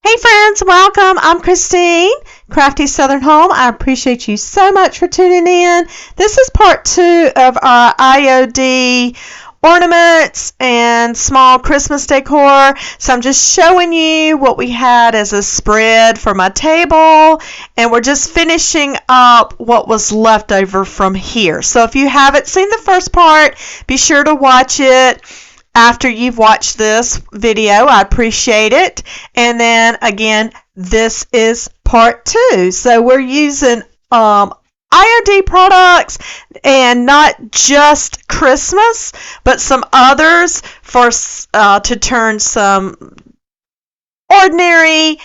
Hey friends, welcome. I'm Christine, Crafty Southern Home. I appreciate you so much for tuning in. This is part 2 of our IOD ornaments and small Christmas decor. So I'm just showing you what we had as a spread for my table, and we're just finishing up what was left over from here. So if you haven't seen the first part, be sure to watch it after you've watched this video. I appreciate it. And then again, this is part 2. So we're using IOD products, and not just Christmas, but some others for to turn some ordinary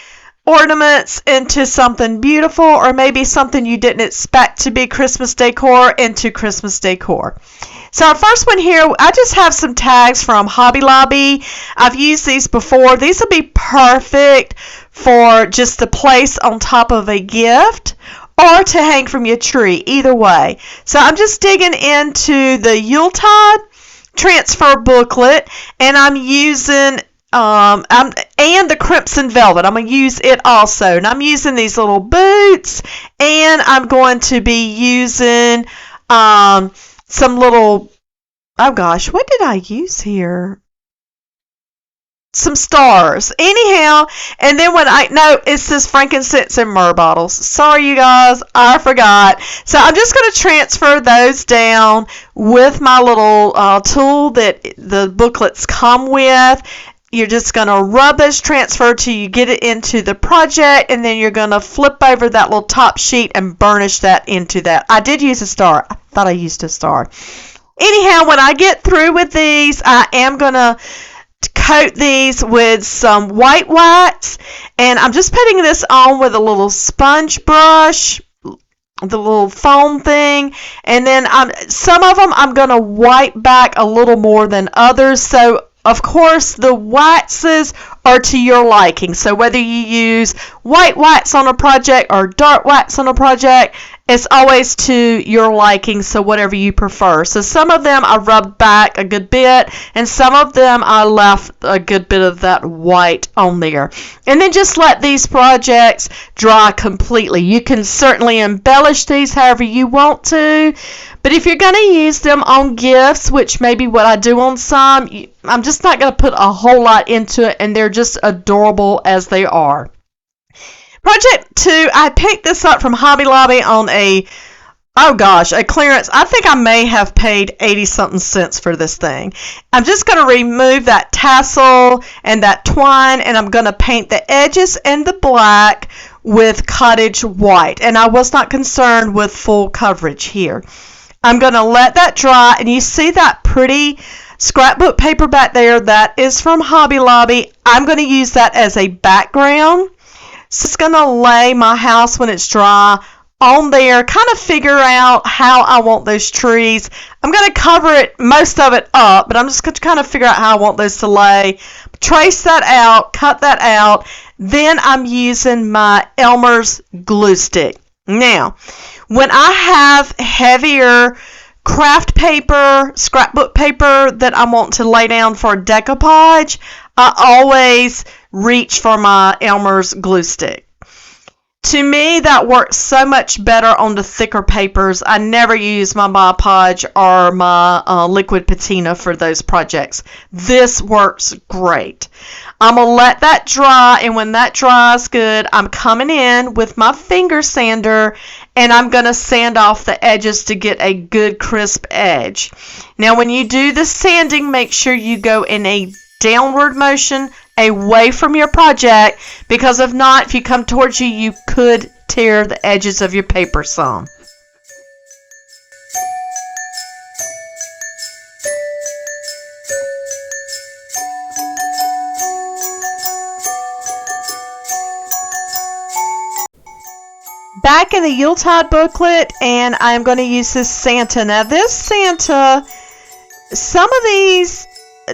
ornaments into something beautiful, or maybe something you didn't expect to be Christmas decor into Christmas decor. So our first one here, I just have some tags from Hobby Lobby. I've used these before. These will be perfect for just to place on top of a gift or to hang from your tree, either way. So I'm just digging into the Yuletide transfer booklet, and I'm using and the crimson velvet. I'm going to use it also. And I'm using these little boots, and I'm going to be using some little, oh gosh, what did I use here? Some stars. Anyhow, and then it says frankincense and myrrh bottles. Sorry, you guys, I forgot. So I'm just going to transfer those down with my little tool that the booklets come with. You're just going to rub those transfer till you get it into the project, and then you're going to flip over that little top sheet and burnish that into that. I did use a star. I thought I used a star. Anyhow, when I get through with these, I am going to coat these with some white wax, and I'm just putting this on with a little sponge brush, the little foam thing, and then some of them I'm going to wipe back a little more than others. So of course, the waxes are to your liking. So whether you use white wax on a project or dark wax on a project, it's always to your liking, so whatever you prefer. So some of them I rubbed back a good bit, and some of them I left a good bit of that white on there. And then just let these projects dry completely. You can certainly embellish these however you want to, but if you're going to use them on gifts, which may be what I do on some, I'm just not going to put a whole lot into it, and they're just adorable as they are. Project 2, I picked this up from Hobby Lobby on a clearance. I think I may have paid 80-something cents for this thing. I'm just going to remove that tassel and that twine, and I'm going to paint the edges and the black with cottage white. And I was not concerned with full coverage here. I'm going to let that dry, and you see that pretty scrapbook paper back there? That is from Hobby Lobby. I'm going to use that as a background. So it's going to lay my house when it's dry on there, kind of figure out how I want those trees. I'm going to cover it, most of it up, but I'm just going to kind of figure out how I want those to lay. Trace that out, cut that out. Then I'm using my Elmer's glue stick. Now, when I have heavier craft paper, scrapbook paper that I want to lay down for decoupage, I always reach for my Elmer's glue stick. To me, that works so much better on the thicker papers. I never use my Mod Podge or my liquid patina for those projects. This works great. I'm going to let that dry, and when that dries good, I'm coming in with my finger sander, and I'm going to sand off the edges to get a good crisp edge. Now, when you do the sanding, make sure you go in a downward motion away from your project, because if not, if you come towards you, you could tear the edges of your paper some. Back in the Yuletide booklet, and I'm going to use this Santa. Now this Santa, some of these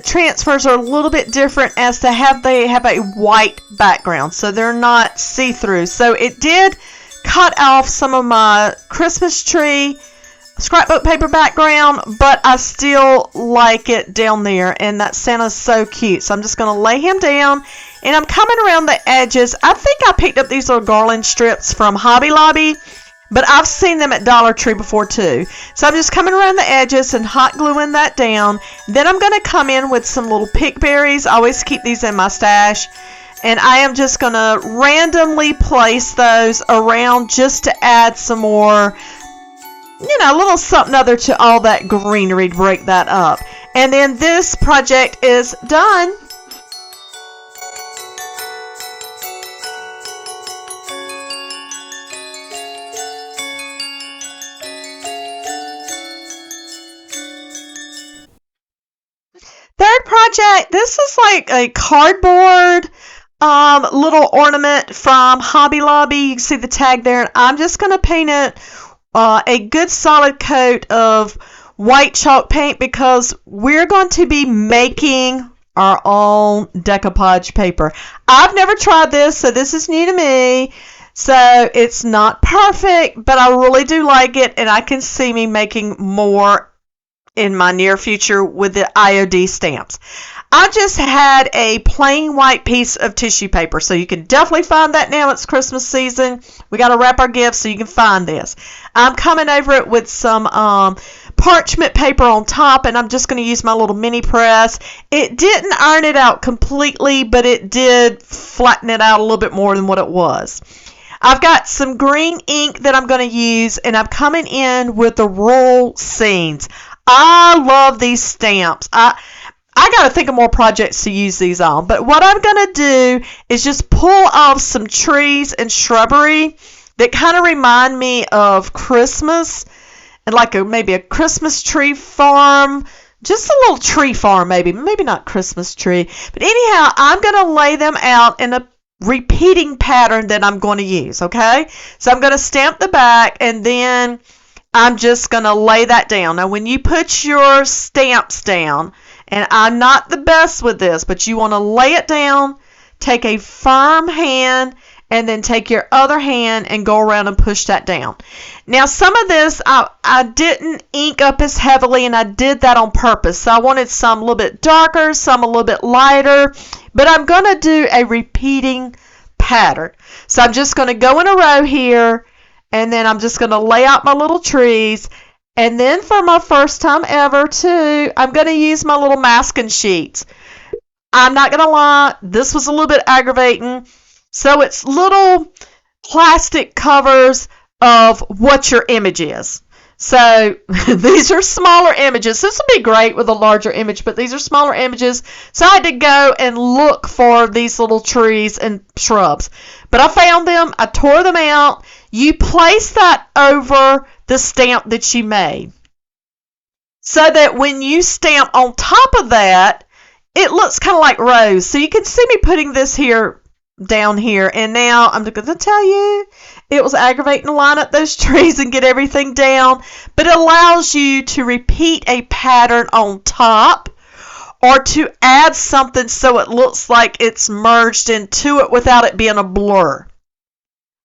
transfers are a little bit different as to they have a white background, so they're not see-through. So it did cut off some of my Christmas tree scrapbook paper background, but I still like it down there, and that Santa's so cute. So I'm just going to lay him down, And I'm coming around the edges. I think I picked up these little garland strips from Hobby Lobby, but I've seen them at Dollar Tree before too. So I'm just coming around the edges and hot gluing that down. Then I'm going to come in with some little pick berries. I always keep these in my stash. And I am just going to randomly place those around just to add some more, a little something other to all that greenery to break that up. And then this project is done. Third project, this is like a cardboard little ornament from Hobby Lobby. You can see the tag there. And I'm just going to paint it a good solid coat of white chalk paint because we're going to be making our own decoupage paper. I've never tried this, so this is new to me. So it's not perfect, but I really do like it, and I can see me making more in my near future with the IOD stamps. I just had a plain white piece of tissue paper, so you can definitely find that now. It's Christmas season. We got to wrap our gifts so you can find this. I'm coming over it with some parchment paper on top, and I'm just going to use my little mini press. It didn't iron it out completely, but it did flatten it out a little bit more than what it was. I've got some green ink that I'm going to use, and I'm coming in with the rural scenes. I love these stamps. I got to think of more projects to use these on. But what I'm going to do is just pull off some trees and shrubbery that kind of remind me of Christmas and like maybe a Christmas tree farm. Just a little tree farm maybe not Christmas tree. But anyhow, I'm going to lay them out in a repeating pattern that I'm going to use, okay? So I'm going to stamp the back and then I'm just going to lay that down. Now, when you put your stamps down, and I'm not the best with this, but you want to lay it down, take a firm hand, and then take your other hand and go around and push that down. Now, some of this, I didn't ink up as heavily, and I did that on purpose. So I wanted some a little bit darker, some a little bit lighter, but I'm going to do a repeating pattern. So I'm just going to go in a row here, and then I'm just going to lay out my little trees. And then for my first time ever, too, I'm going to use my little masking sheets. I'm not going to lie, this was a little bit aggravating. So it's little plastic covers of what your image is. So these are smaller images. This would be great with a larger image, but these are smaller images. So I had to go and look for these little trees and shrubs. But I found them. I tore them out. You place that over the stamp that you made so that when you stamp on top of that, it looks kind of like rose. So you can see me putting this here down here. And now I'm going to tell you, it was aggravating to line up those trees and get everything down. But it allows you to repeat a pattern on top or to add something so it looks like it's merged into it without it being a blur.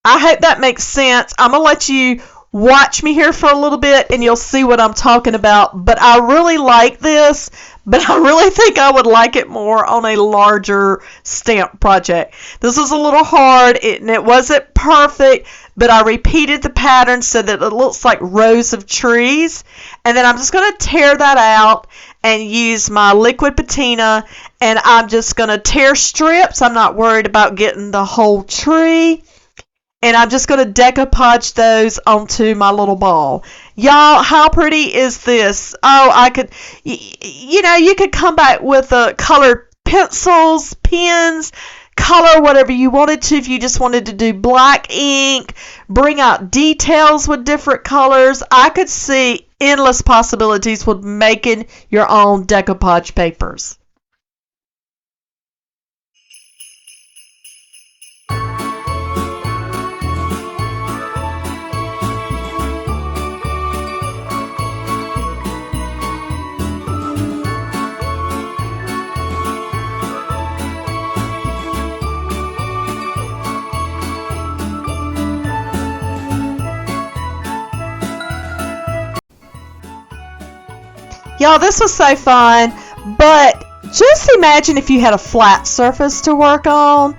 I hope that makes sense. I'm going to let you watch me here for a little bit and you'll see what I'm talking about. But I really like this, but I really think I would like it more on a larger stamp project. This was a little hard and it wasn't perfect, but I repeated the pattern so that it looks like rows of trees. And then I'm just going to tear that out and use my liquid patina, and I'm just going to tear strips. I'm not worried about getting the whole tree. And I'm just going to decoupage those onto my little ball. Y'all, how pretty is this? Oh, you could come back with colored pencils, pens, color whatever you wanted to. If you just wanted to do black ink, bring out details with different colors. I could see endless possibilities with making your own decoupage papers. Y'all, this was so fun, but just imagine if you had a flat surface to work on.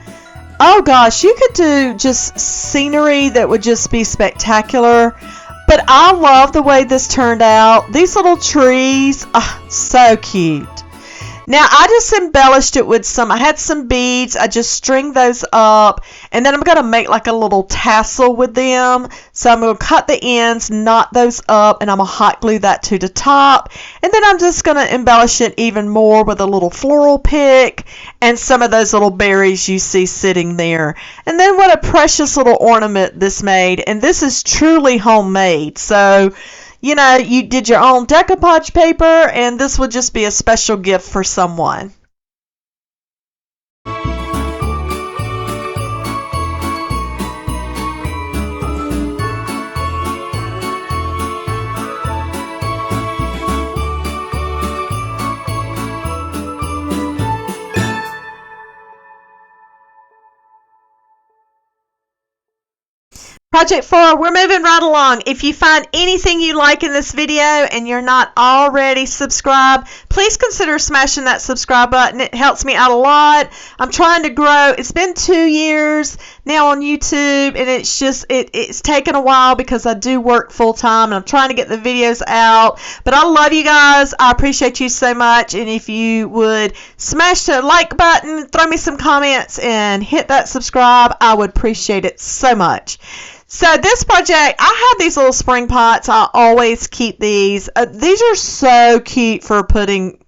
Oh gosh, you could do just scenery that would just be spectacular. But I love the way this turned out. These little trees, so cute. Now I just embellished it with I had some beads. I just stringed those up, and then I'm going to make like a little tassel with them. So I'm going to cut the ends, knot those up, and I'm going to hot glue that to the top. And then I'm just going to embellish it even more with a little floral pick and some of those little berries you see sitting there. And then what a precious little ornament this made. And this is truly homemade. So you know, you did your own decoupage paper, and this would just be a special gift for someone. Project 4, we're moving right along. If you find anything you like in this video and you're not already subscribed, please consider smashing that subscribe button. It helps me out a lot. I'm trying to grow. It's been 2 years now on YouTube, and it's just, it's taken a while because I do work full time, and I'm trying to get the videos out. But I love you guys. I appreciate you so much, and if you would smash the like button, throw me some comments, and hit that subscribe, I would appreciate it so much. So this project, I have these little spring pots. I always keep these. These are so cute for putting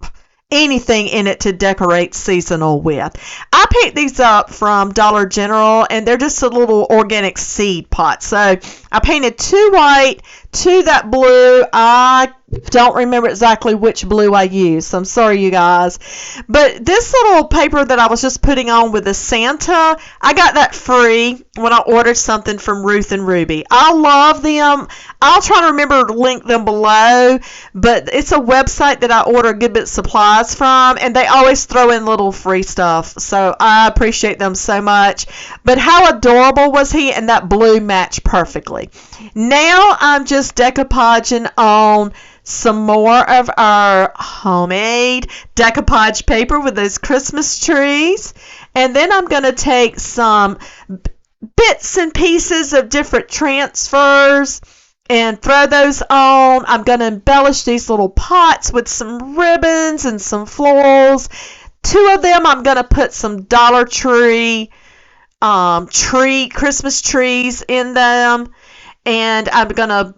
anything in it to decorate seasonal with. I picked these up from Dollar General, and they're just a little organic seed pot. So I painted 2 white, 2 that blue. I don't remember exactly which blue I used, so I'm sorry, you guys. But this little paper that I was just putting on with the Santa, I got that free when I ordered something from Ruth and Ruby. I love them. I'll try to remember to link them below, but it's a website that I order good bit of supplies from, and they always throw in little free stuff, so I appreciate them so much. But how adorable was he? And that blue matched perfectly. Now I'm just decoupaging on some more of our homemade decoupage paper with those Christmas trees. And then I'm going to take some bits and pieces of different transfers and throw those on. I'm going to embellish these little pots with some ribbons and some florals. 2 of them I'm going to put some Dollar Tree Christmas trees in them. And I'm going to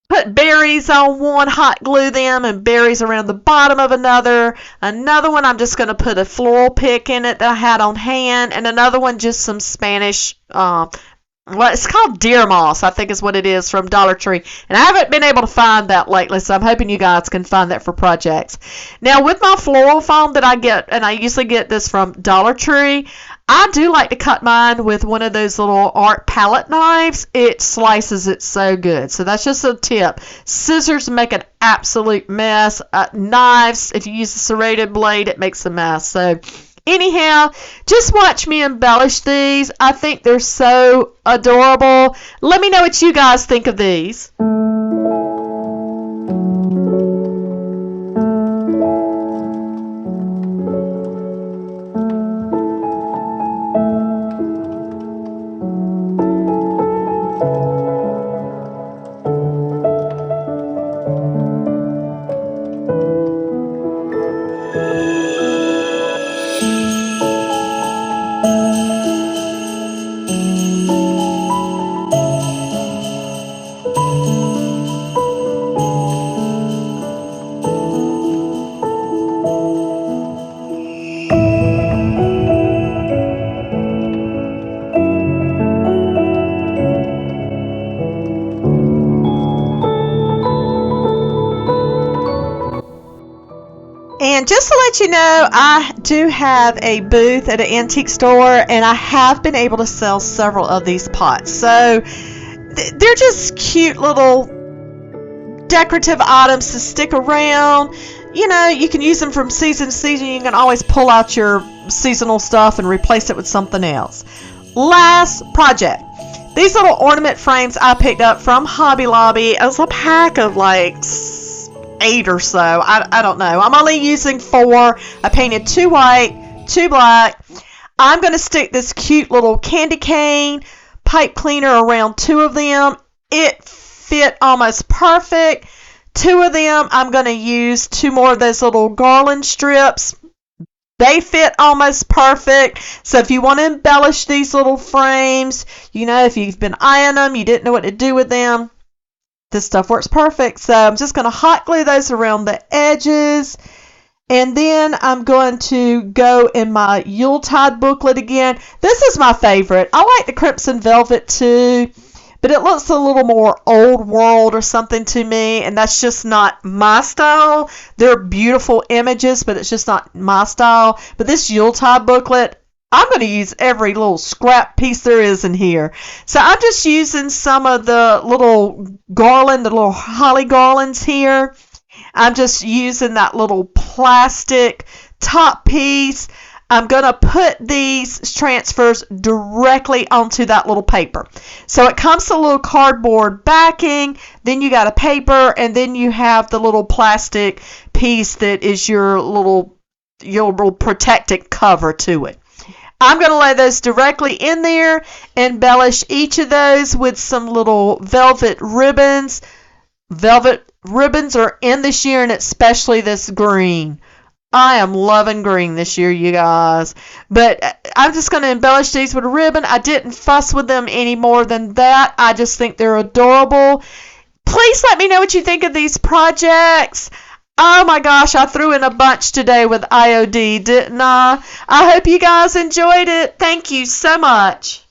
put berries on one, hot glue them, and berries around the bottom of another. Another one, I'm just going to put a floral pick in it that I had on hand. And another one, just some Spanish, it's called deer moss, I think is what it is, from Dollar Tree. And I haven't been able to find that lately, so I'm hoping you guys can find that for projects. Now, with my floral foam that I get, and I usually get this from Dollar Tree, I do like to cut mine with one of those little art palette knives. It slices it so good. So that's just a tip. Scissors make an absolute mess. Knives, if you use a serrated blade, it makes a mess. So anyhow, just watch me embellish these. I think they're so adorable. Let me know what you guys think of these. And just to let you know, I do have a booth at an antique store, and I have been able to sell several of these pots. So they're just cute little decorative items to stick around. You know, you can use them from season to season. You can always pull out your seasonal stuff and replace it with something else. Last project. These little ornament frames I picked up from Hobby Lobby. It was a pack of like 8 or so. I don't know. I'm only using 4. I painted 2 white, 2 black. I'm going to stick this cute little candy cane pipe cleaner around 2 of them. It fit almost perfect. 2 of them, I'm going to use 2 more of those little garland strips. They fit almost perfect. So if you want to embellish these little frames, you know, if you've been eyeing them, you didn't know what to do with them, this stuff works perfect. So I'm just going to hot glue those around the edges. And then I'm going to go in my Yuletide booklet again. This is my favorite. I like the Crimson Velvet too, but it looks a little more old world or something to me, and that's just not my style. They're beautiful images, but it's just not my style. But this Yuletide booklet, I'm going to use every little scrap piece there is in here. So I'm just using some of the little garland, the little holly garlands here. I'm just using that little plastic top piece. I'm going to put these transfers directly onto that little paper. So it comes to a little cardboard backing, then you got a paper, and then you have the little plastic piece that is your little protective cover to it. I'm going to lay those directly in there, embellish each of those with some little velvet ribbons. Velvet ribbons are in this year, and especially this green. I am loving green this year, you guys. But I'm just going to embellish these with a ribbon. I didn't fuss with them any more than that. I just think they're adorable. Please let me know what you think of these projects. Oh my gosh, I threw in a bunch today with IOD, didn't I? I hope you guys enjoyed it. Thank you so much.